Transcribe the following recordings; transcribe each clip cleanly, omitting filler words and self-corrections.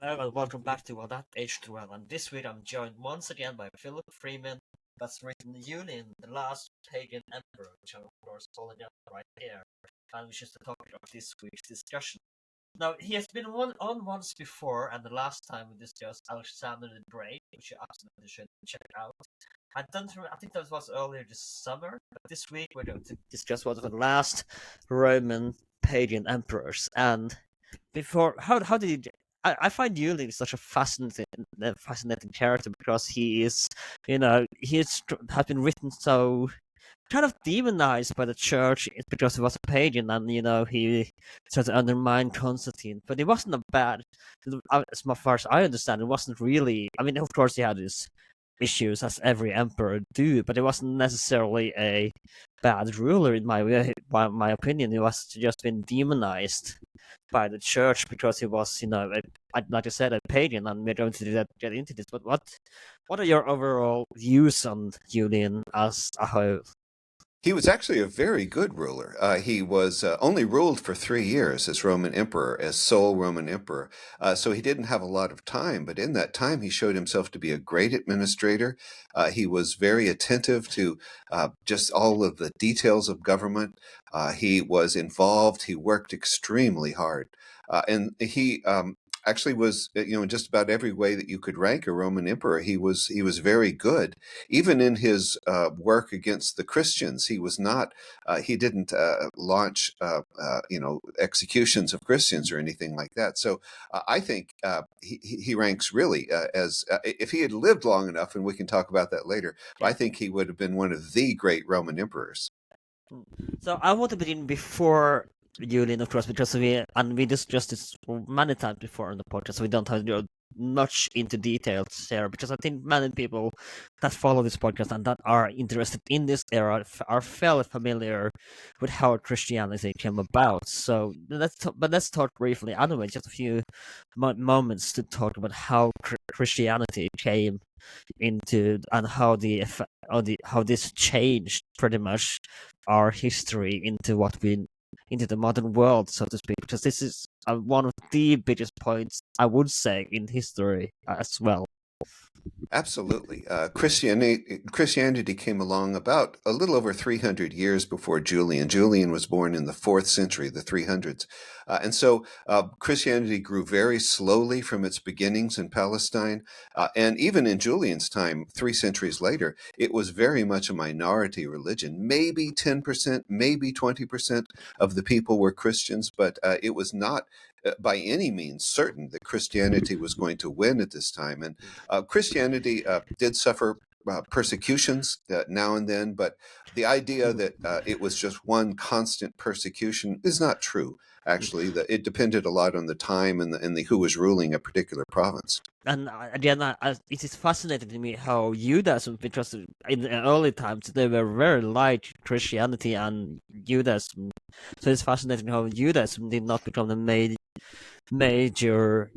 Hello and welcome back to That Age to Well. And this week I'm joined once again by Phillip Freeman, that's written Julian, the Last Pagan Emperor, which I'm of course holding up right here, and which is the topic of this week's discussion. Now, he has been on once before, and the last time we discussed Alexander the Great, which you absolutely should check out. I think that was earlier this summer, but this week we're going to discuss one of the last Roman pagan emperors. And before, how did he? I find Julian such a fascinating character because he is, has been written so kind of demonized by the church because he was a pagan and he tried to undermine Constantine. But it wasn't a bad, as far as I understand, it wasn't really. I mean, of course, he had his issues as every emperor do, but it wasn't necessarily a bad ruler in my opinion. He was just been demonized by the church because he was, like I said, a pagan, and we're going to get into this. But what are your overall views on Julian as a whole? He was actually a very good ruler. He was only ruled for 3 years as Roman emperor, as sole Roman emperor. So he didn't have a lot of time, but in that time, he showed himself to be a great administrator. He was very attentive to just all of the details of government. He was involved. He worked extremely hard. And he actually was, in just about every way that you could rank a Roman emperor, he was very good. Even in his work against the Christians, he didn't launch executions of Christians or anything like that. So I think he ranks really as if he had lived long enough, and we can talk about that later. I Yeah. think he would have been one of the great Roman emperors. So I want to begin before Julian, of course, because we discussed this many times before on the podcast, so we don't have to go much into details here. Because I think many people that follow this podcast and that are interested in this era are fairly familiar with how Christianity came about. So let's talk briefly. Anyway, just a few moments to talk about how Christianity came into and how this changed pretty much our history into the modern world, so to speak, because this is one of the biggest points I would say in history as well. Absolutely. Christianity came along about a little over 300 years before Julian. Julian was born in the 4th century, the 300s. And so Christianity grew very slowly from its beginnings in Palestine. And even in Julian's time, 3 centuries later, it was very much a minority religion. Maybe 10%, maybe 20% of the people were Christians, but it was not by any means certain that Christianity was going to win at this time. And Christianity did suffer persecutions now and then, but the idea that it was just one constant persecution is not true. Actually, it depended a lot on the time and the who was ruling a particular province. And again, it is fascinating to me how Judaism, because in the early times they were very like Christianity and Judaism, so it's fascinating how Judaism did not become the major,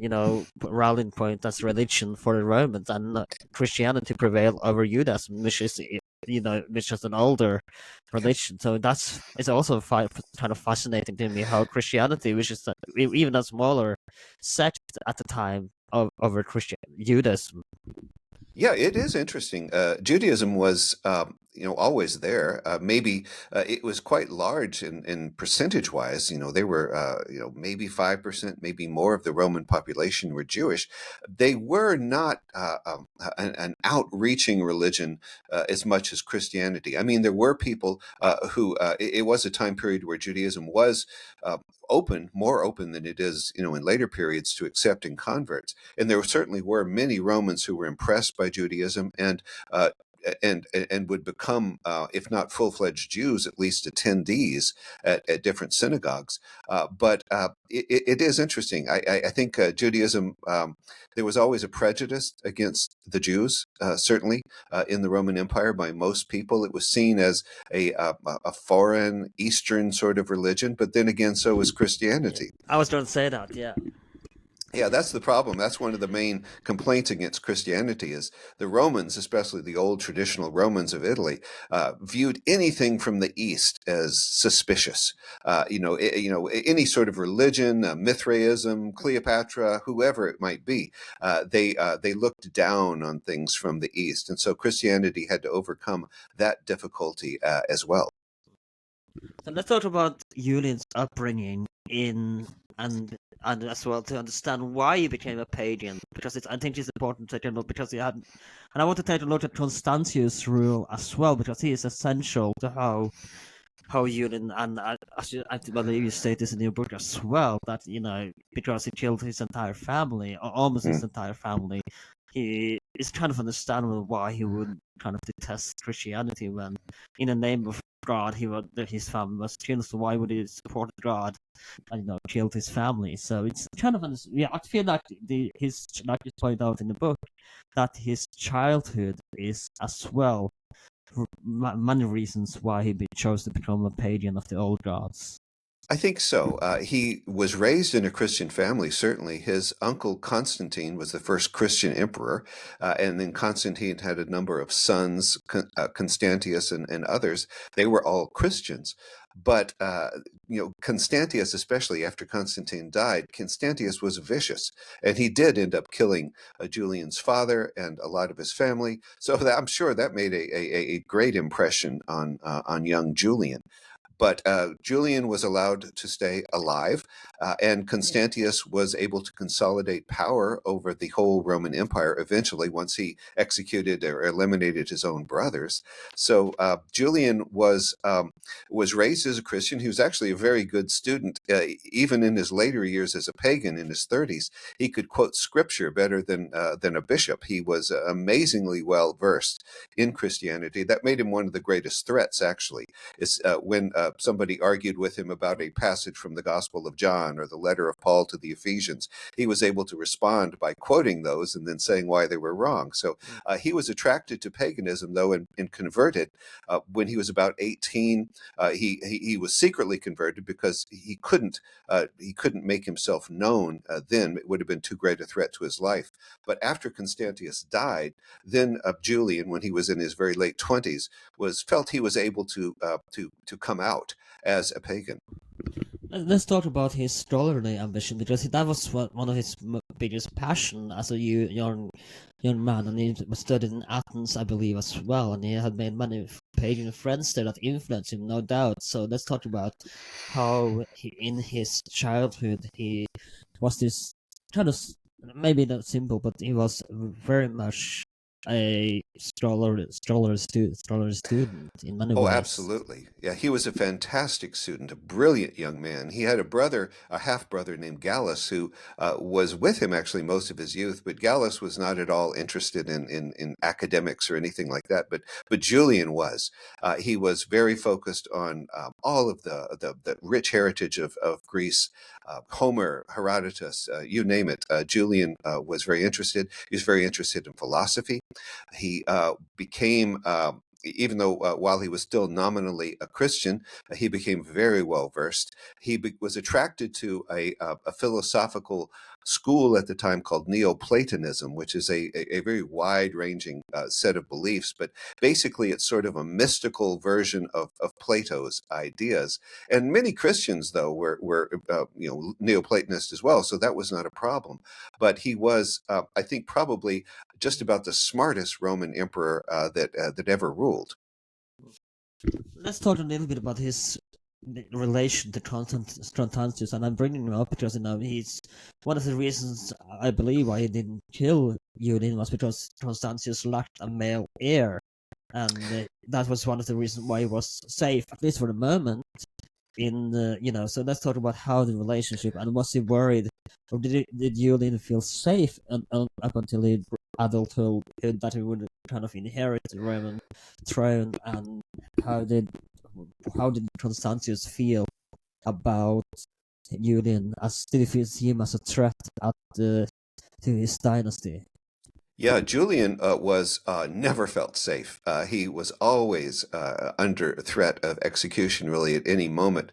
rallying point as religion for the Romans, and Christianity prevailed over Judaism, which is an older religion. So it's also kind of fascinating to me how Christianity, which is even a smaller sect at the time over Christian Judaism. Yeah, it is interesting. Judaism was, always there. Maybe it was quite large in percentage-wise. They were, maybe 5%, maybe more of the Roman population were Jewish. They were not an outreaching religion as much as Christianity. I mean, there were people who it was a time period where Judaism was more open than it is, in later periods to accepting converts. And there certainly were many Romans who were impressed by Judaism uh, and would become, if not full-fledged Jews, at least attendees at different synagogues. But it is interesting. I think Judaism, there was always a prejudice against the Jews, certainly in the Roman Empire by most people. It was seen as a foreign Eastern sort of religion, but then again, so was Yeah, Christianity. I was going to say that. Yeah. Yeah, that's the problem. That's one of the main complaints against Christianity is the Romans, especially the old traditional Romans of Italy, viewed anything from the East as suspicious. Any sort of religion, Mithraism, Cleopatra, whoever it might be, they looked down on things from the East, and so Christianity had to overcome that difficulty as well. So let's talk about Julian's upbringing in and and as well to understand why he became a pagan, because I think it's important to take a look because he had, and I want to take a look at Constantius' rule as well because he is essential to how Julian and I believe you state this in your book as well that because he killed his entire family or almost his Mm. entire family, he is kind of understandable why he would kind of detest Christianity when in the name of God his family was killed. So why would he support God and killed his family? So it's kind of yeah. I feel like his like you point out in the book that his childhood is as well many reasons why he chose to become a pagan of the old gods. I think so. He was raised in a Christian family, certainly. His uncle Constantine was the first Christian emperor, and then Constantine had a number of sons, Constantius and others. They were all Christians. But, Constantius, especially after Constantine died, Constantius was vicious, and he did end up killing Julian's father and a lot of his family. So I'm sure that made a great impression on young Julian. But Julian was allowed to stay alive, and Constantius was able to consolidate power over the whole Roman Empire eventually once he executed or eliminated his own brothers. So Julian was raised as a Christian. He was actually a very good student. Even in his later years as a pagan in his 30s, he could quote scripture better than a bishop. He was amazingly well versed in Christianity. That made him one of the greatest threats, actually is when somebody argued with him about a passage from the Gospel of John or the letter of Paul to the Ephesians. He was able to respond by quoting those and then saying why they were wrong. So he was attracted to paganism, though, and converted when he was about 18. He was secretly converted because he couldn't make himself known then. It would have been too great a threat to his life. But after Constantius died, then Julian, when he was in his very late 20s, felt he was able to come out as a pagan. Let's talk about his scholarly ambition because that was one of his biggest passion as a young man, and he was studied in Athens, I believe, as well, and he had made many pagan friends there that influenced him, no doubt. So let's talk about how in his childhood he was this kind of maybe not simple, but he was very much a scholar student in many Oh, ways. absolutely. Yeah, he was a fantastic student, a brilliant young man. He had a brother, a half brother named Gallus, who was with him actually most of his youth. But Gallus was not at all interested in academics or anything like that. But Julian was. He was very focused on all of the rich heritage of Greece, Homer, Herodotus, you name it. Julian was very interested. He was very interested in philosophy. He became even though while he was still nominally a Christian, he became very well versed. He was attracted to a philosophical school at the time called Neoplatonism, which is a very wide ranging set of beliefs, but basically it's sort of a mystical version of Plato's ideas. And many Christians, though, were Neoplatonists as well, so that was not a problem. But he was, I think, probably just about the smartest Roman emperor that ever ruled. Let's talk a little bit about his relation to Constantius, and I'm bringing him up because he's one of the reasons I believe why he didn't kill Julian was because Constantius lacked a male heir, and that was one of the reasons why he was safe, at least for the moment. So let's talk about how the relationship and was he worried, or did Julian feel safe up until his adulthood that he would kind of inherit the Roman throne, and how did how did Constantius feel about Julian? Did he see him as a threat to his dynasty? Yeah, Julian was never felt safe. He was always under threat of execution, really, at any moment.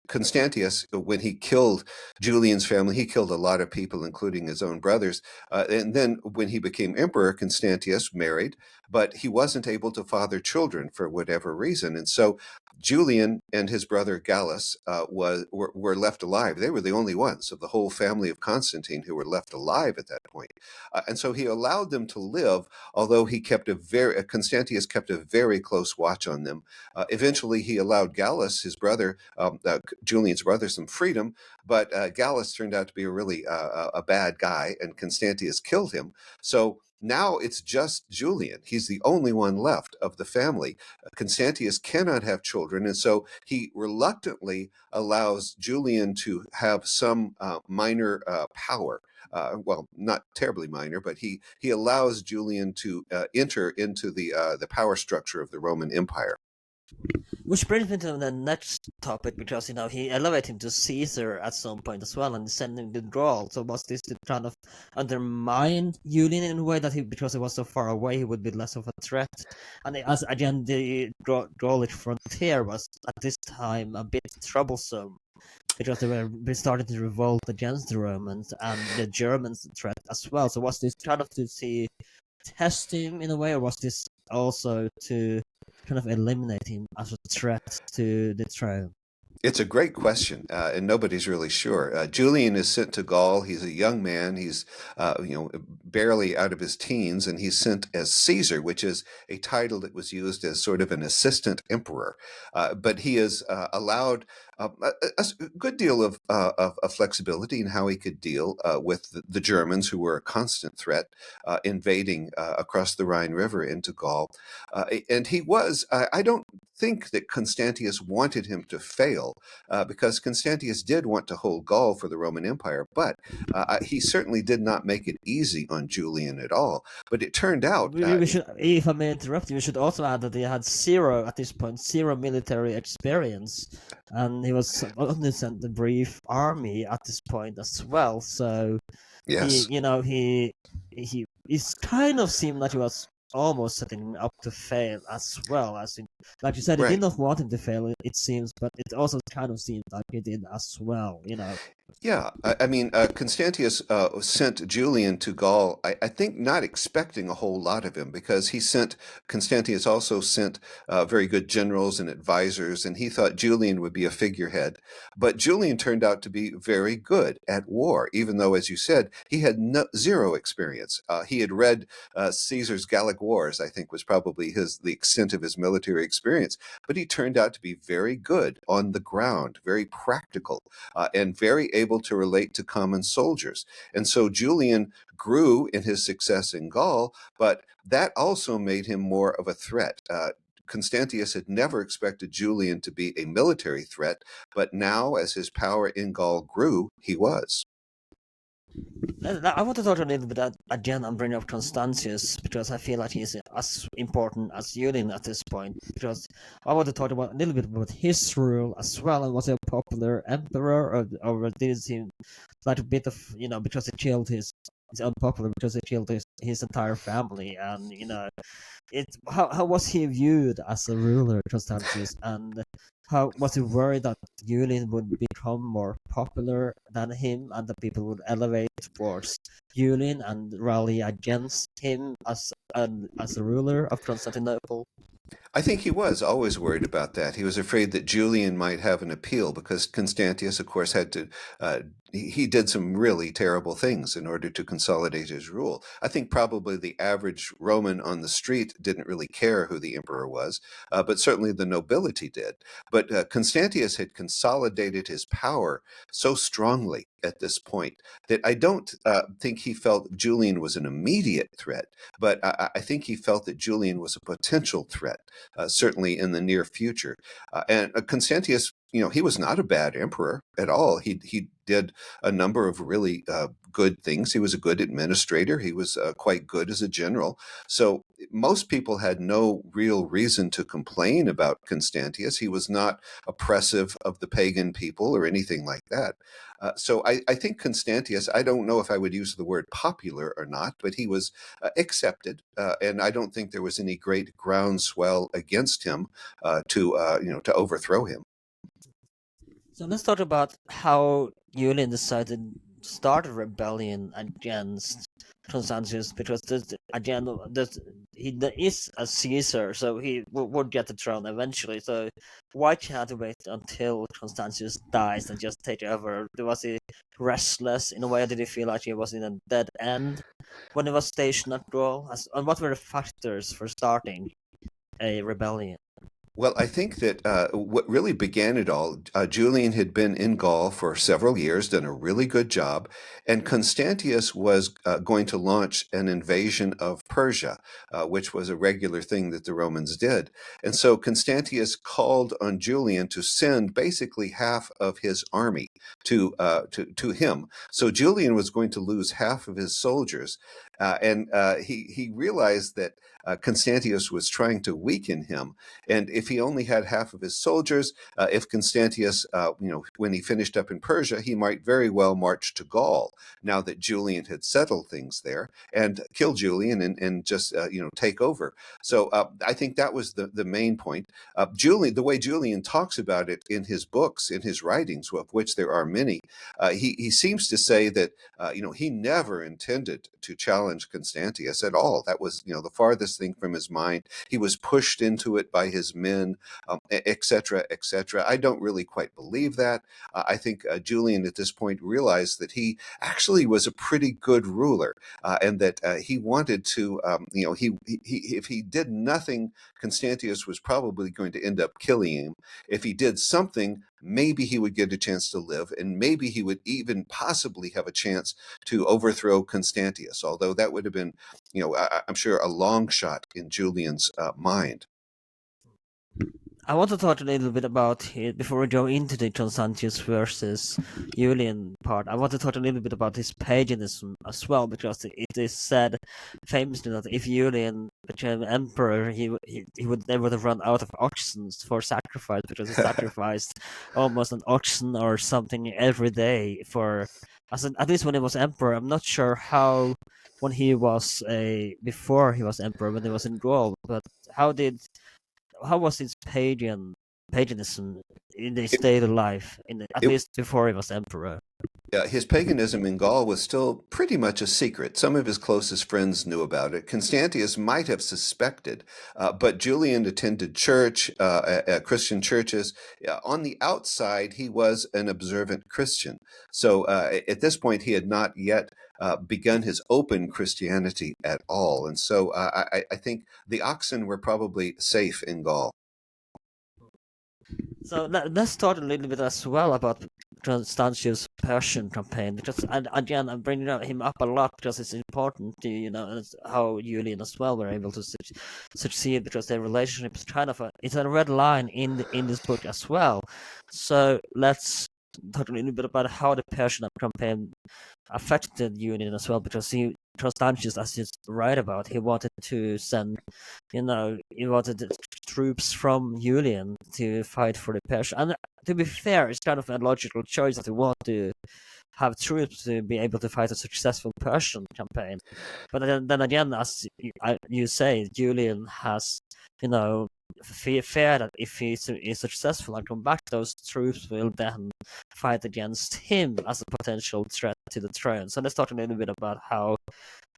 Constantius, when he killed Julian's family, he killed a lot of people, including his own brothers. And then when he became emperor, Constantius married, but he wasn't able to father children for whatever reason. And so Julian and his brother Gallus were left alive. They were the only ones of the whole family of Constantine who were left alive at that point. And so he allowed them to live, although Constantius kept a very close watch on them. Eventually, he allowed Gallus, his brother, Julian's brother, some freedom, but Gallus turned out to be a bad guy, and Constantius killed him. So now it's just Julian. He's the only one left of the family. Constantius cannot have children, and so he reluctantly allows Julian to have some minor power. Well, not terribly minor, but he allows Julian to enter into the power structure of the Roman Empire. Which brings me to the next topic, because he elevated him to Caesar at some point as well, and sent him to Gaul. So was this to kind of undermine Julian in a way that because he was so far away, he would be less of a threat? And as again, the Gaulish frontier was at this time a bit troublesome, because they were starting to revolt against the Romans and the Germans threat as well. So was this kind of to test him in a way, or was this also to kind of eliminate him as a threat to the throne? It's a great question, and nobody's really sure. Julian is sent to Gaul. He's a young man. He's, barely out of his teens, and he's sent as Caesar, which is a title that was used as sort of an assistant emperor. But he is allowed a good deal of flexibility in how he could deal with the Germans, who were a constant threat, invading across the Rhine River into Gaul. And he was, I don't think that Constantius wanted him to fail, because Constantius did want to hold Gaul for the Roman Empire, but he certainly did not make it easy on Julian at all. But it turned out, We should, if I may interrupt you, we should also add that he had zero military experience, and he was only sent a brief army at this point as well. So yes, he kind of seemed like he was almost setting him up to fail as well. As in, like you said, he did right. not want him to fail, it seems, but it also kind of seemed like he did as well. Yeah, I mean, Constantius sent Julian to Gaul, I think not expecting a whole lot of him, because Constantius also sent very good generals and advisors, and he thought Julian would be a figurehead. But Julian turned out to be very good at war, even though, as you said, he had zero experience. He had read Caesar's Gallic Wars, I think was probably the extent of his military experience, but he turned out to be very good on the ground, very practical, and very able to relate to common soldiers. And so Julian grew in his success in Gaul, but that also made him more of a threat. Constantius had never expected Julian to be a military threat, but now, as his power in Gaul grew, he was. I want to talk a little bit again and bring up Constantius, because I feel like he's as important as Julian at this point. Because I want to talk a little bit about his rule as well, and was he a popular emperor, or did it seem like a bit of, because he killed he's unpopular because he killed his entire family, and how was he viewed as a ruler, Constantius, and how was he worried that Julian would become more popular than him, and that people would elevate towards Julian and rally against him as a ruler of Constantinople? I think he was always worried about that. He was afraid that Julian might have an appeal, because Constantius, of course, had to. He did some really terrible things in order to consolidate his rule. I think probably the average Roman on the street didn't really care who the emperor was, but certainly the nobility did. But Constantius had consolidated his power so strongly at this point that I don't think he felt Julian was an immediate threat, but I think he felt that Julian was a potential threat, certainly in the near future. And Constantius, he was not a bad emperor at all. He did a number of really good things. He was a good administrator. He was quite good as a general. So most people had no real reason to complain about Constantius. He was not oppressive of the pagan people or anything like that. So I think Constantius, I don't know if I would use the word popular or not, but he was accepted, and I don't think there was any great groundswell against him to overthrow him. So let's talk about how Julian decided to start a rebellion against Constantius, because again, there is a Caesar, so he would get the throne eventually. So why can't he wait until Constantius dies and just take over? Was he restless in a way? Did he feel like he was in a dead end when he was stationed at Gaul? And what were the factors for starting a rebellion? Well, I think that what really began it all, Julian had been in Gaul for several years, done a really good job, and Constantius was going to launch an invasion of Persia, which was a regular thing that the Romans did. And so Constantius called on Julian to send basically half of his army to him. So Julian was going to lose half of his soldiers, and he realized that Constantius was trying to weaken him. And if he only had half of his soldiers, if Constantius, when he finished up in Persia, he might very well march to Gaul now that Julian had settled things there and kill Julian and just, take over. So I think that was the main point. Julian, the way Julian talks about it in his books, in his writings, of which there are many, he seems to say that, he never intended to challenge Constantius at all. That was, the farthest thing from his mind. He was pushed into it by his men, et cetera, et cetera. I don't really quite believe that. I think Julian at this point realized that he actually was a pretty good ruler, and that he wanted to, if he did nothing, Constantius was probably going to end up killing him. If he did something, maybe he would get a chance to live, and maybe he would even possibly have a chance to overthrow Constantius, although that would have been, I'm sure, a long shot in Julian's mind. I want to talk a little bit about it before we go into the Constantius versus Julian part. I want to talk a little bit about his paganism as well, because it is said famously that if Julian became emperor, he would never have run out of oxen for sacrifice, because he sacrificed almost an oxen or something every day for, at least when he was emperor. I'm not sure how when he was before he was emperor, when he was in Gaul, but how did how was his paganism in his It, daily life, at it, least before he was emperor? His paganism in Gaul was still pretty much a secret. Some of his closest friends knew about it. Constantius might have suspected, but Julian attended church, Christian churches. On the outside, he was an observant Christian. So at this point, he had not yet begun his open Christianity at all. And so I think the oxen were probably safe in Gaul. So let's talk a little bit as well about Constantius' Persian campaign, because again I'm bringing him up a lot because it's important to how Julian as well were able to succeed, because their relationship is kind of it's a red line in this book as well. So let's talk a little bit about how the Persian campaign affected Julian as well, because Constantius, as you write about, he wanted to send, he wanted the troops from Julian to fight for the Persian. And to be fair, it's kind of a logical choice that you want to have troops to be able to fight a successful Persian campaign. But then again, as you say, Julian has, fear that if he is successful and come back, those troops will then fight against him as a potential threat to the throne. So let's talk a little bit about how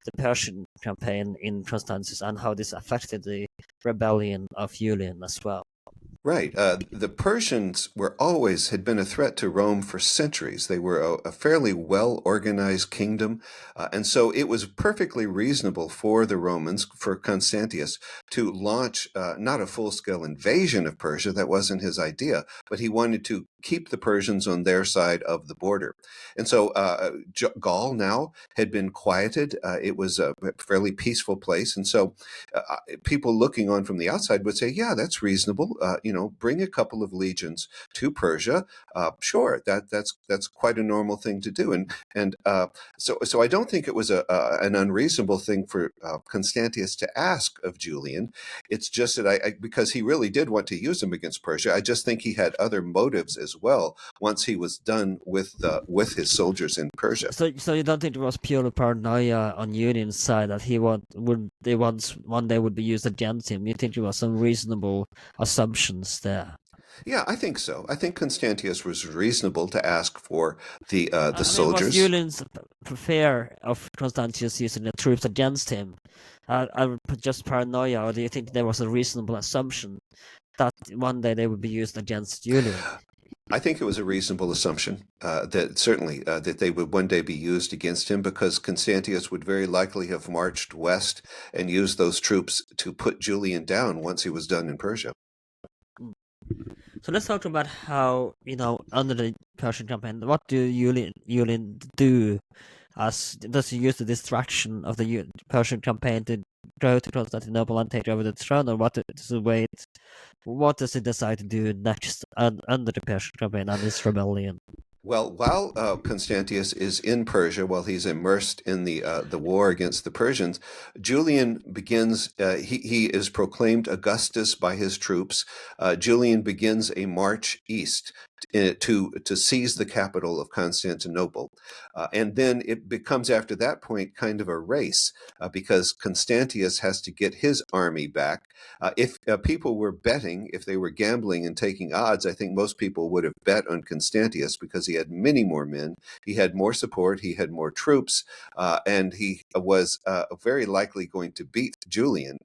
the Persian campaign in Constantius and how this affected the rebellion of Julian as well. Right. The Persians were always had been a threat to Rome for centuries. They were a fairly well organized kingdom, and so it was perfectly reasonable for the Romans, for Constantius, to launch not a full scale invasion of Persia. That wasn't his idea, but he wanted to keep the Persians on their side of the border. And so Gaul now had been quieted. It was a fairly peaceful place, and so people looking on from the outside would say, "Yeah, that's reasonable. Bring a couple of legions to Persia. Sure, that's quite a normal thing to do." And so I don't think it was an unreasonable thing for Constantius to ask of Julian. It's just that because he really did want to use him against Persia. I just think he had other motives as well. Once he was done with his soldiers in Persia. So you don't think it was purely paranoia on Union's side that one day would be used against him? You think there was some reasonable assumptions there? Yeah, I think so. I think Constantius was reasonable to ask for the I mean, was soldiers. Julian's fear of Constantius using the troops against him just paranoia, or do you think there was a reasonable assumption that one day they would be used against Julian? I think it was a reasonable assumption that certainly that they would one day be used against him because Constantius would very likely have marched west and used those troops to put Julian down once he was done in Persia. Mm. So let's talk about how, under the Persian campaign, what do Julian do? As does he use the distraction of the Persian campaign to go to Constantinople and take over the throne, or what does he wait? What does he decide to do next under the Persian campaign and his rebellion? Well, while Constantius is in Persia, while he's immersed in the war against the Persians, Julian begins. He is proclaimed Augustus by his troops. Julian begins a march east to seize the capital of Constantinople, and then it becomes after that point kind of a race because Constantius has to get his army back. If people were betting, if they were gambling and taking odds, I think most people would have bet on Constantius because he had many more men, he had more support, he had more troops, and he was very likely going to beat Julian.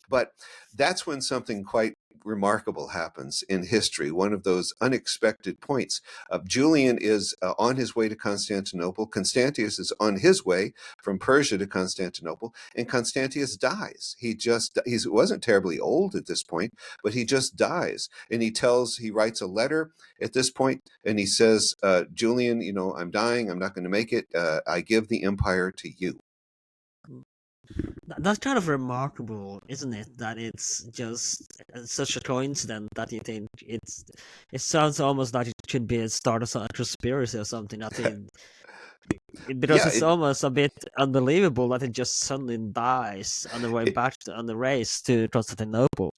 But that's when something quite remarkable happens in history, one of those unexpected points. Julian is on his way to Constantinople. Constantius is on his way from Persia to Constantinople, and Constantius dies. He wasn't terribly old at this point, but he just dies. And he writes a letter at this point, and he says, Julian, I'm dying. I'm not going to make it. I give the empire to you. That's kind of remarkable, isn't it? That it's just such a coincidence that you think it sounds almost like it could be a start of a conspiracy or something. Because Yeah, it's almost a bit unbelievable that it just suddenly dies on the way it, back on the race to Constantinople.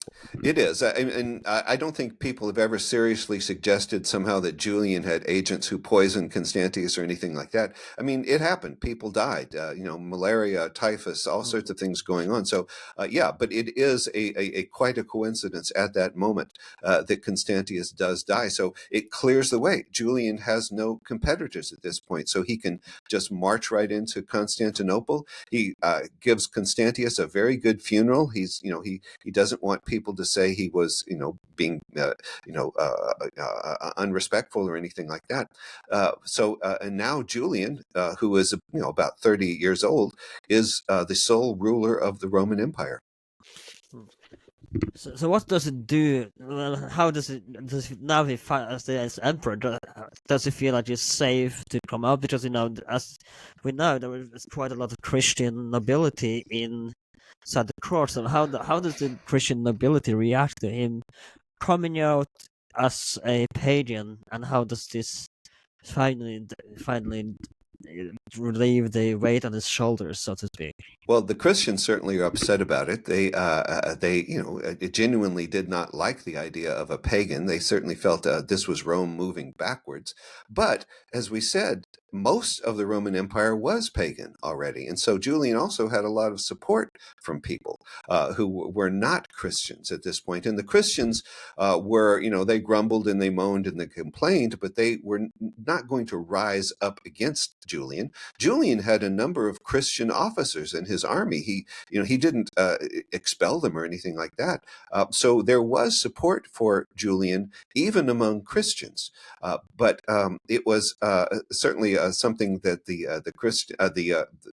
It is. And I don't think people have ever seriously suggested somehow that Julian had agents who poisoned Constantius or anything like that. I mean, it happened. People died, malaria, typhus, all Mm. sorts of things going on. So, yeah, but it is a quite a coincidence at that moment that Constantius does die. So it clears the way. Julian has no competitors at this point. So he can just march right into Constantinople. He gives Constantius a very good funeral. He doesn't want people to say he was, being, unrespectful or anything like that. And now Julian, who is, about 30 years old, is the sole ruler of the Roman Empire. So what does it do? Well, how does it now he as emperor? Does it feel like it's safe to come out? Because as we know, there was quite a lot of Christian nobility inside the court. So how does the Christian nobility react to him coming out as a pagan, and how does this finally relieve the weight on his shoulders, so to speak? Well, the Christians certainly are upset about it. They genuinely did not like the idea of a pagan. They certainly felt this was Rome moving backwards. But as we said, most of the Roman Empire was pagan already, and so Julian also had a lot of support from people who were not Christians at this point. And the Christians were, they grumbled and they moaned and they complained, but they were not going to rise up against Julian. Julian had a number of Christian officers in his army. He didn't expel them or anything like that. So there was support for Julian even among Christians. But it was certainly something that the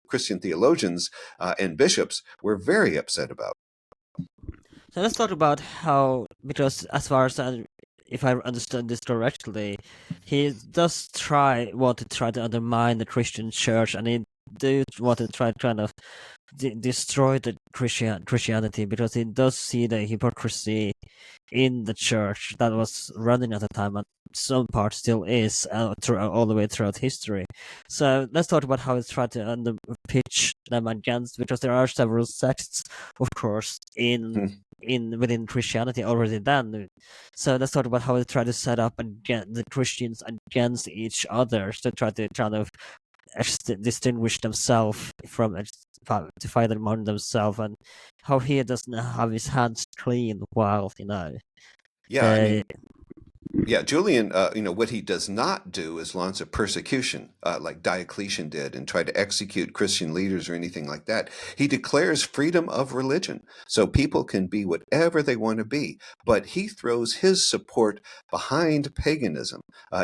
Christian theologians and bishops were very upset about. So let's talk about how, because as far as if I understand this correctly, he does want to try to undermine the Christian church, and he do want to try to kind of destroy the Christianity, because he does see the hypocrisy in the church that was running at the time, and some part still is all the way throughout history. So let's talk about how it's tried to pitch them against, because there are several sects, of course, within Christianity already then. So let's talk about how they try to set up the Christians against each other to try to kind of distinguish themselves from to fight among themselves, and how he doesn't have his hands clean while Yeah, I they mean, Yeah, Julian, what he does not do is launch a persecution like Diocletian did and try to execute Christian leaders or anything like that. He declares freedom of religion so people can be whatever they want to be. But he throws his support behind paganism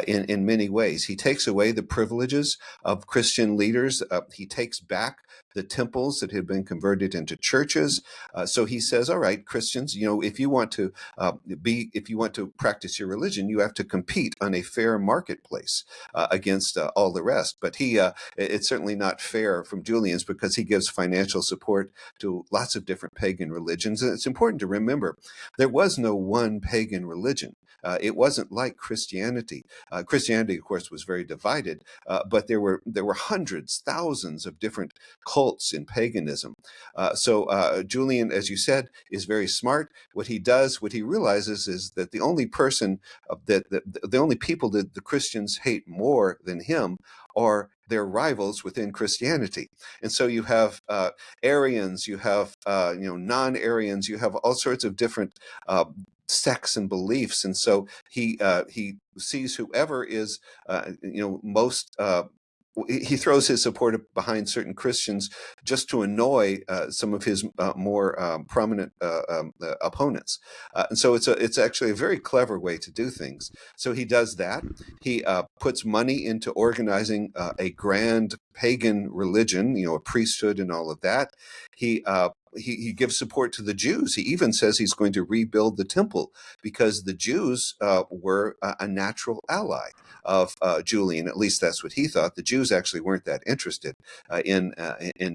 in many ways. He takes away the privileges of Christian leaders. He takes back the temples that had been converted into churches. So he says, all right, Christians, if you want to if you want to practice your religion, you have to compete on a fair marketplace against all the rest. But it's certainly not fair from Julian's because he gives financial support to lots of different pagan religions. And it's important to remember there was no one pagan religion. It wasn't like Christianity. Christianity, of course, was very divided, but there were hundreds, thousands of different cults in paganism. So Julian, as you said, is very smart. What he realizes is that the only person the only people that the Christians hate more than him are their rivals within Christianity. And so you have Arians, you have non-Arians, you have all sorts of different sects and beliefs. And so he sees whoever is most he throws his support behind certain Christians just to annoy some of his more prominent opponents. And so it's actually a very clever way to do things. So he does that. He puts money into organizing a grand pagan religion, a priesthood and all of that. He gives support to the Jews. He even says he's going to rebuild the temple because the Jews were a natural ally of Julian. At least that's what he thought. The Jews actually weren't that interested in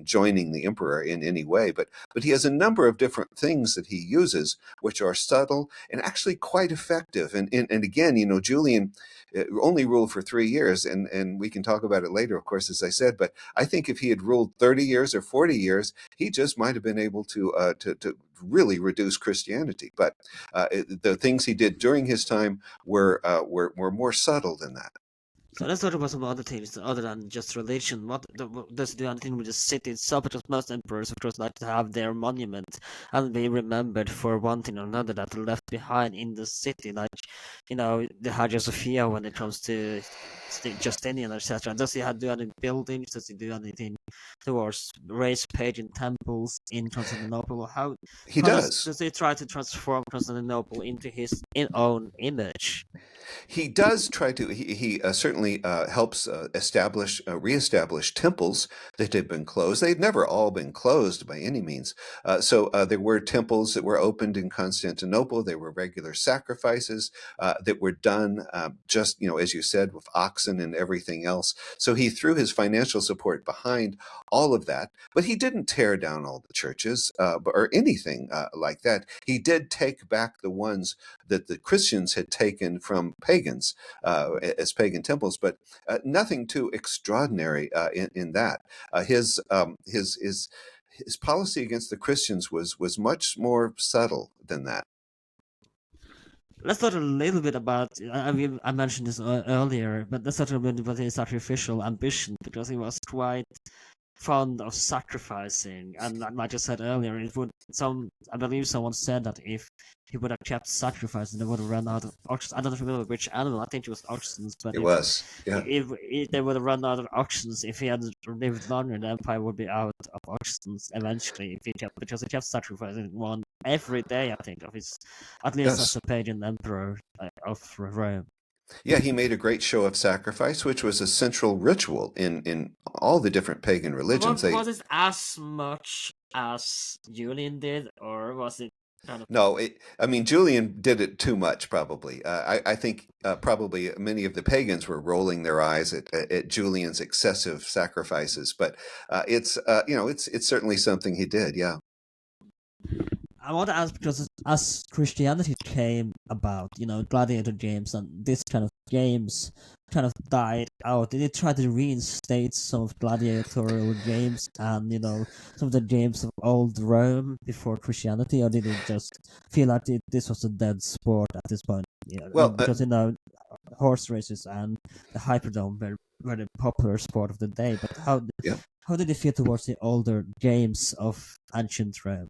joining the emperor in any way. But he has a number of different things that he uses, which are subtle and actually quite effective. And again, Julian only ruled for 3 years, and we can talk about it later, of course, as I said. But I think if he had ruled 30 years or 40 years, he just might have been able to really reduce Christianity. But the things he did during his time were more subtle than that. So let's talk about some other things other than just religion. What does it do anything with the city itself? Because most emperors, of course, like to have their monument and be remembered for one thing or another that are left behind in the city. Like, the Hagia Sophia when it comes to Justinian, etc. Does he do any buildings? Does he do anything towards raise pagan temples in Constantinople? He How does. does he try to transform Constantinople into his own image? He does try to. He certainly helps reestablish temples that had been closed. They'd never all been closed by any means. So there were temples that were opened in Constantinople. There were regular sacrifices that were done, just as you said, with oxen and everything else. So he threw his financial support behind all of that, but he didn't tear down all the churches or anything like that. He did take back the ones that the Christians had taken from pagans as pagan temples, but nothing too extraordinary in that. His policy against the Christians was much more subtle than that. Let's talk a little bit about. I mentioned this earlier, but let's talk a bit about his sacrificial ambition because he was quite fond of sacrificing, and like I said earlier, I believe someone said that if he would have kept sacrificing, they would have run out of oxen. I don't remember which animal. I think it was oxens, but It was, yeah. if they would have run out of oxens, if he had lived longer, the empire would be out of oxens eventually. If he kept because he kept sacrificing one every day. I think of his, at least as Yes. a pagan emperor of Rome. Yeah, he made a great show of sacrifice, which was a central ritual in all the different pagan But religions. was it as much as Julian did, or was it kind of? No, I mean, Julian did it too much, probably. I think probably many of the pagans were rolling their eyes at Julian's excessive sacrifices, but it's certainly something he did. Yeah. I want to ask because as Christianity came about, gladiator games and this kind of games kind of died out. Did they try to reinstate some of gladiatorial games and some of the games of old Rome before Christianity, or did it just feel like this was a dead sport at this point? Yeah, Well, because horse races and the Hyperdome were the popular sport of the day. But yeah. how did it feel towards the older games of ancient Rome?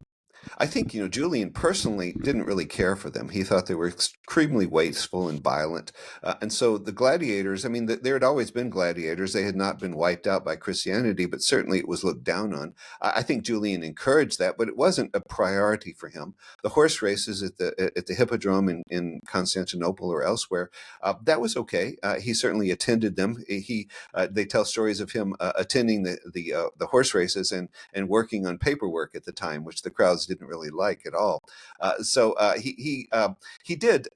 I think, Julian personally didn't really care for them. He thought they were extremely wasteful and violent. And so the gladiators, I mean, there had always been gladiators. They had not been wiped out by Christianity, but certainly it was looked down on. I think Julian encouraged that, but it wasn't a priority for him. The horse races at the Hippodrome in Constantinople or elsewhere, that was okay. He certainly attended them. They tell stories of him attending the horse races and working on paperwork at the time, which the crowds didn't really like at all. He did.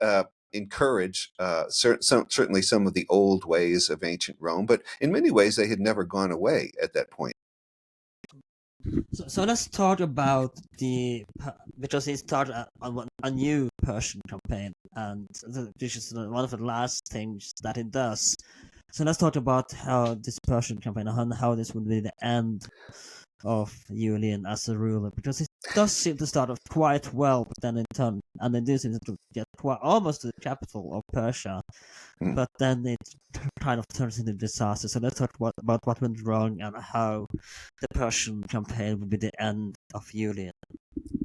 Encourage certainly some of the old ways of ancient Rome, but in many ways they had never gone away at that point. So let's talk about because he started a new Persian campaign, and this is one of the last things that he does. So let's talk about how this Persian campaign and how this would be the end of Julian as a ruler, because it does seem to start off quite well, but then it do seem to get quite almost to the capital of Persia, but then it kind of turns into disaster. So let's talk about what went wrong and how the Persian campaign would be the end of Julian.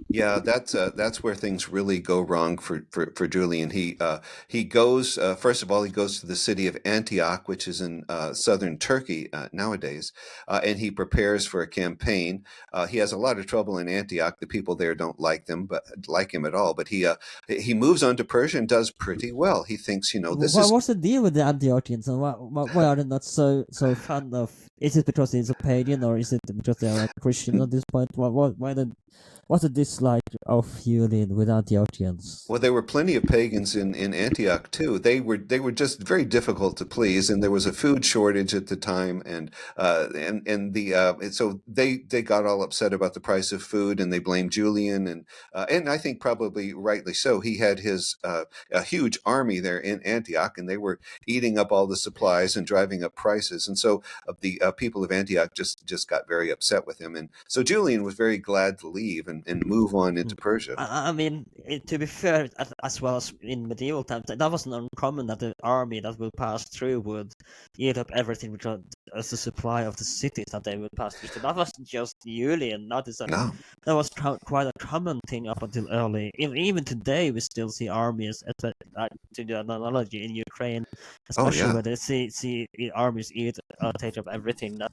Yeah, that's where things really go wrong for Julian. He goes first of all, he goes to the city of Antioch, which is in southern Turkey nowadays, and he prepares for a campaign. He has a lot of trouble in Antioch. The people there don't like him at all. But he moves on to Persia and does pretty well. He thinks, What's the deal with the Antiochians, and why are they not so fond of? Is it because he's a pagan, or is it because they are like Christian at this point? What's the dislike of Julian with Antiochians? Well, there were plenty of pagans in Antioch too. They were just very difficult to please, and there was a food shortage at the time, and so they got all upset about the price of food, and they blamed Julian, and I think probably rightly so. He had his a huge army there in Antioch, and they were eating up all the supplies and driving up prices, and so the people of Antioch just got very upset with him, and so Julian was very glad to leave and move on into Persia. I mean, to be fair, as well as in medieval times, that wasn't uncommon that the army that would pass through would eat up everything because as the supply of the cities that they would pass through. So that wasn't just Julian. No. That was quite a common thing up until early. Even today, we still see armies, to the analogy in Ukraine, Oh especially yeah. where they see armies take up everything that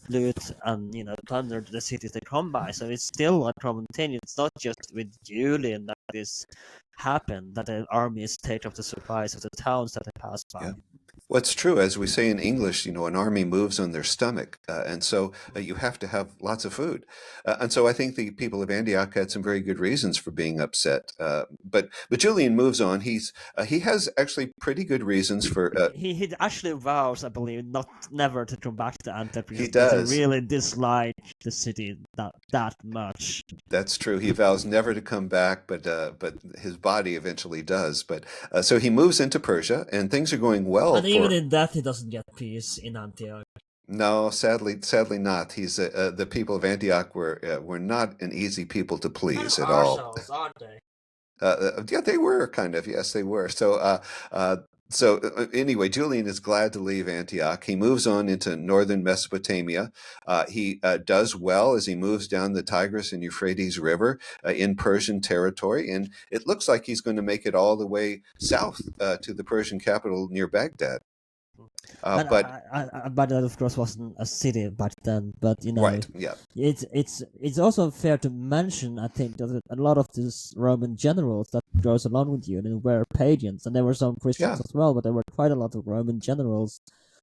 loot and plunder the cities they come by. So it's still a common thing. It's not just with Julian that this happened, that the armies take up the supplies of the towns that they pass by. Yeah. What's true, as we say in English, an army moves on their stomach, and so you have to have lots of food. And so I think the people of Antioch had some very good reasons for being upset. But Julian moves on. He has actually pretty good reasons for. He actually vows, I believe, never to come back to Antioch He because he does. really disliked the city that much. That's true. He vows never to come back, but his body eventually does. But so he moves into Persia, and things are going well And even for. in that, he doesn't get peace in Antioch. No, sadly not. The people of Antioch were not an easy people to Kind of please at all. ourselves, aren't they? Yeah, they were kind of. Yes, they were. So anyway, Julian is glad to leave Antioch. He moves on into northern Mesopotamia. He does well as he moves down the Tigris and Euphrates River in Persian territory, and it looks like he's going to make it all the way south to the Persian capital near Baghdad. But But Baghdad, of course, wasn't a city back then. But right, yeah, it's also fair to mention, I think, that a lot of these Roman generals that goes along with you were pagans, and there were some yeah. Christians as well. But there were quite a lot of Roman generals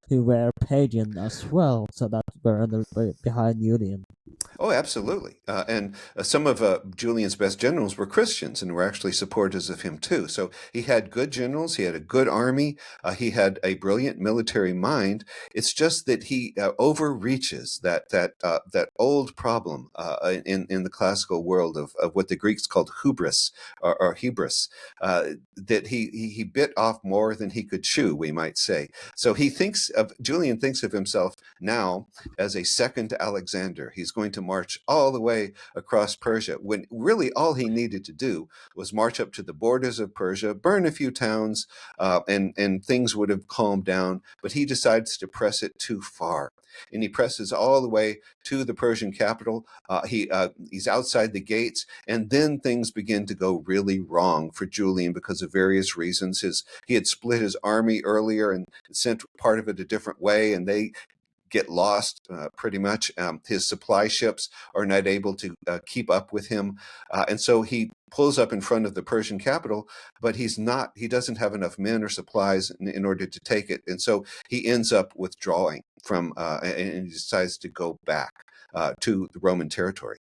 who were pagan as well, so that were behind Julian. Oh, absolutely. And some of Julian's best generals were Christians and were actually supporters of him too. So he had good generals. He had a good army. He had a brilliant military mind. It's just that he overreaches that old problem in the classical world of what the Greeks called hubris or hubris. That he bit off more than he could chew, we might say. So Julian thinks of himself now as a second Alexander. He's going to march all the way across Persia, when really all he needed to do was march up to the borders of Persia, burn a few towns, and things would have calmed down. But he decides to press it too far. And he presses all the way to the Persian capital. He's outside the gates, and then things begin to go really wrong for Julian because of various reasons. He had split his army earlier and sent part of it a different way, and they get lost pretty much. His supply ships are not able to keep up with him, and so he pulls up in front of the Persian capital, but he doesn't have enough men or supplies in order to take it, and so he ends up withdrawing from and he decides to go back to the Roman territory.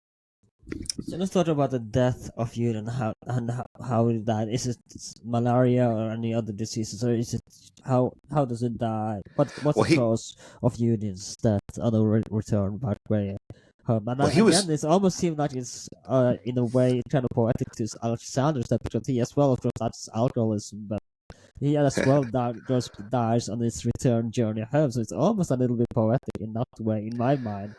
So let's talk about the death of Julian and how that is. It malaria or any other diseases, or is it how does it die? What's Well, the cause of Julian's death on the return back way home? And well, he again, was. it almost seems like it's in a way kind of poetic to Alexander's death, because he as well, of course, that's alcoholism, but he as well dies on his return journey home. So it's almost a little bit poetic in that way, in my mind.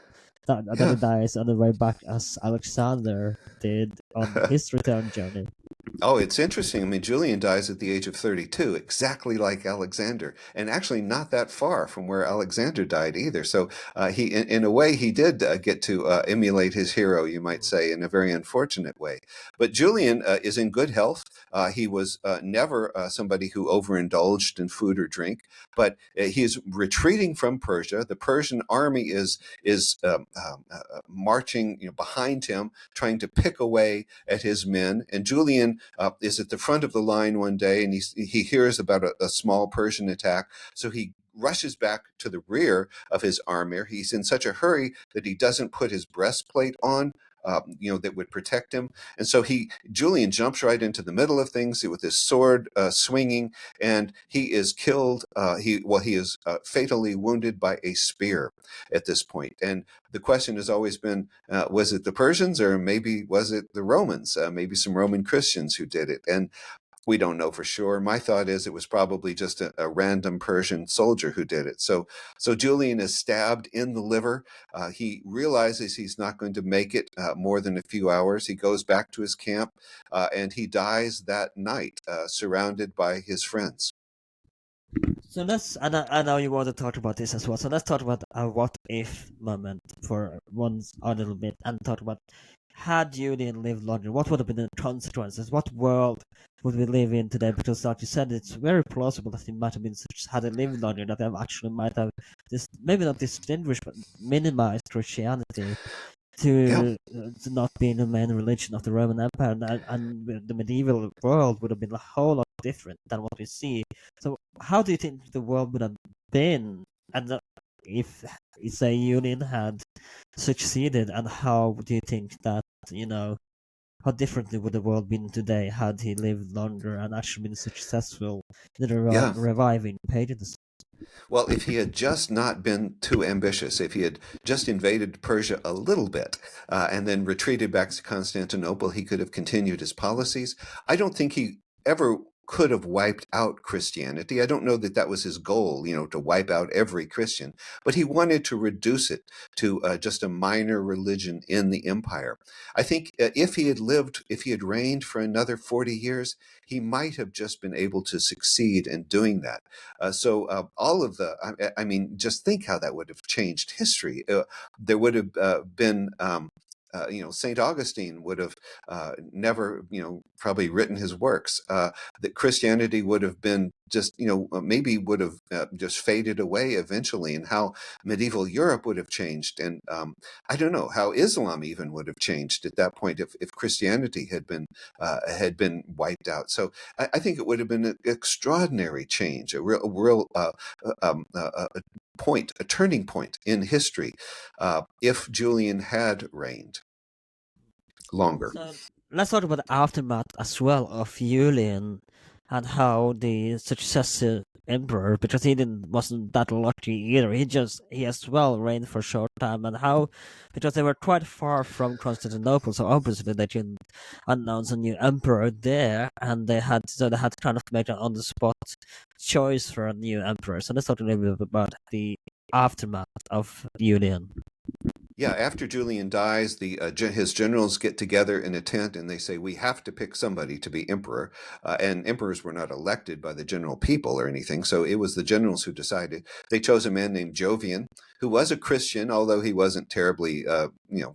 That he Yeah. dies on the way back as Alexander did on his return journey. Oh, it's interesting. I mean, Julian dies at the age of 32, exactly like Alexander, and actually not that far from where Alexander died either. So in a way, he did get to emulate his hero, you might say, in a very unfortunate way. But Julian is in good health. He was never somebody who overindulged in food or drink, but he is retreating from Persia. The Persian army is marching behind him, trying to pick away at his men, and Julian is at the front of the line one day, and he hears about a small Persian attack. So he rushes back to the rear of his army. He's in such a hurry that he doesn't put his breastplate on. That would protect him, and so Julian jumps right into the middle of things with his sword swinging, and he is killed. He is fatally wounded by a spear at this point. And the question has always been, was it the Persians, or maybe was it the Romans? Maybe some Roman Christians who did it, and we don't know for sure. My thought is it was probably just a random Persian soldier who did it. So Julian is stabbed in the liver. He realizes he's not going to make it more than a few hours. He goes back to his camp, and he dies that night, surrounded by his friends. So I know you want to talk about this as well. So let's talk about a what if moment for once a little bit, and talk about, had Julian lived longer, what would have been the consequences? What world would we live in today? Because, like you said, it's very plausible that he might have been such, had he lived longer, that they actually might have this, maybe not distinguished, but minimized Christianity Yeah. to not being the main religion of the Roman Empire, and the medieval world would have been a whole lot different than what we see. So, how do you think the world would have been, and if, say, Julian had succeeded, and how do you think that, how differently would the world been today had he lived longer and actually been successful in Yeah. reviving paganism? Well, if he had just not been too ambitious, if he had just invaded Persia a little bit and then retreated back to Constantinople, he could have continued his policies. I don't think he ever could have wiped out Christianity. I don't know that that was his goal, to wipe out every Christian, but he wanted to reduce it to just a minor religion in the empire. I think if he had reigned for another 40 years, he might have just been able to succeed in doing that. All of I mean, just think how that would have changed history. There would have been, St. Augustine would have never, probably written his works. That Christianity would have been just, maybe would have just faded away eventually, and how medieval Europe would have changed. And I don't know how Islam even would have changed at that point if Christianity had been wiped out. So I think it would have been an extraordinary change, a real point, a turning point in history, if Julian had reigned longer. So let's talk about the aftermath as well of Julian, and how the successive emperor, because he wasn't that lucky either. He as well reigned for a short time, and how, because they were quite far from Constantinople, so obviously they didn't announce a new emperor there, and they had to kind of make an on the spot choice for a new emperor. So let's talk a little bit about the aftermath of Julian. Yeah, after Julian dies, his generals get together in a tent and they say, we have to pick somebody to be emperor. And emperors were not elected by the general people or anything, so it was the generals who decided. They chose a man named Jovian, who was a Christian, although he wasn't terribly,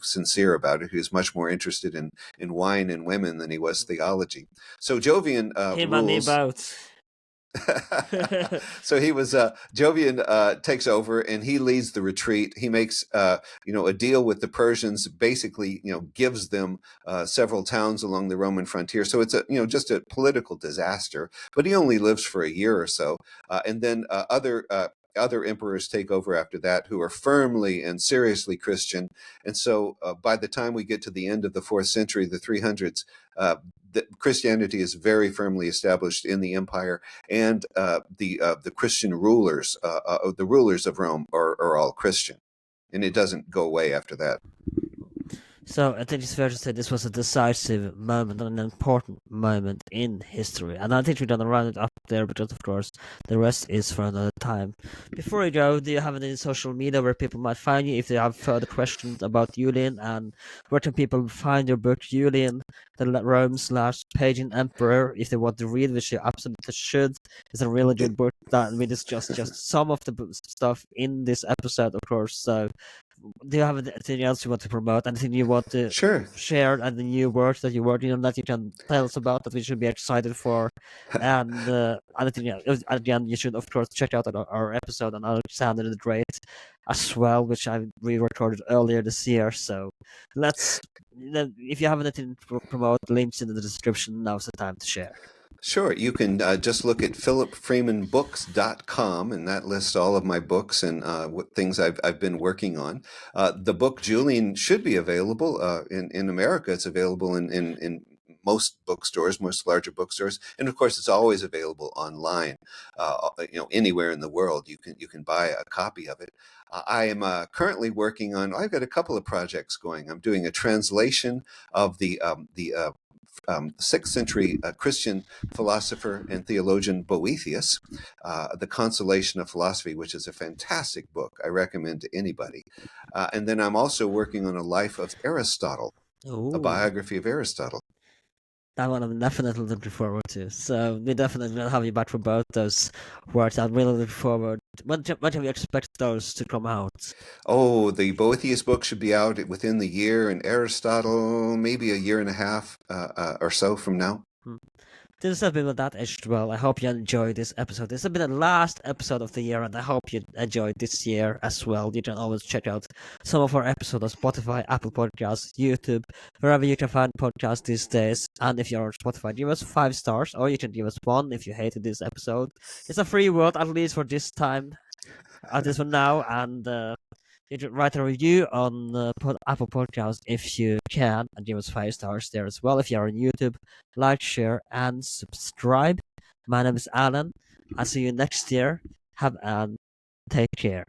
sincere about it. He was much more interested in wine and women than he was theology. So Jovian Him and me rules. both. So he was Jovian takes over and he leads the retreat. He makes a deal with the Persians, basically gives them several towns along the Roman frontier. So it's just a political disaster. But he only lives for a year or so, and then other emperors take over after that who are firmly and seriously Christian. And so by the time we get to the end of the 4th century, the 300s, Christianity is very firmly established in the empire, and the Christian rulers, the rulers of Rome, are all Christian, and it doesn't go away after that. So I think it's fair to say this was a decisive moment and an important moment in history. And I think we're gonna round it up there because, of course, the rest is for another time. Before we go, do you have any social media where people might find you if they have further questions about Julian? And where can people find your book, Julian, the Rome's Last Pagan Emperor, if they want to read, which you absolutely should? It's a really good book that we discussed just some of the stuff in this episode, of course. So do you have anything else you want to promote? Anything you want to Sure. share? And the new work that you're working on that you can tell us about that we should be excited for? And anything else? Again, you should of course check out our episode on Alexander the Great as well, which I re-recorded earlier this year. So if you have anything to promote, links in the description. Now's the time to share. Sure. You can just look at phillipfreemanbooks.com, and that lists all of my books and what things I've been working on. The book Julian should be available in America. It's available in most bookstores, most larger bookstores, and of course, it's always available online. Anywhere in the world, you can buy a copy of it. I am currently working on. I've got a couple of projects going. I'm doing a translation of the 6th century Christian philosopher and theologian Boethius, The Consolation of Philosophy, which is a fantastic book. I recommend to anybody. And then I'm also working on a life of Aristotle, a biography of Aristotle. That one I'm definitely looking forward to. So we definitely will have you back for both those works. I'm really looking forward. When can we expect those to come out? Oh, the Boethius book should be out within the year, and Aristotle maybe a year and a half or so from now. This has been with that H12. I hope you enjoyed this episode. This has been the last episode of the year, and I hope you enjoyed this year as well. You can always check out some of our episodes on Spotify, Apple Podcasts, YouTube, wherever you can find podcasts these days. And if you're on Spotify, give us 5 stars, or you can give us 1 if you hated this episode. It's a free word, at least for this time, at least for now, and you can write a review on Apple Podcasts if you can, and give us 5 stars there as well. If you are on YouTube, like, share, and subscribe. My name is Alan. I'll see you next year. Have and take care.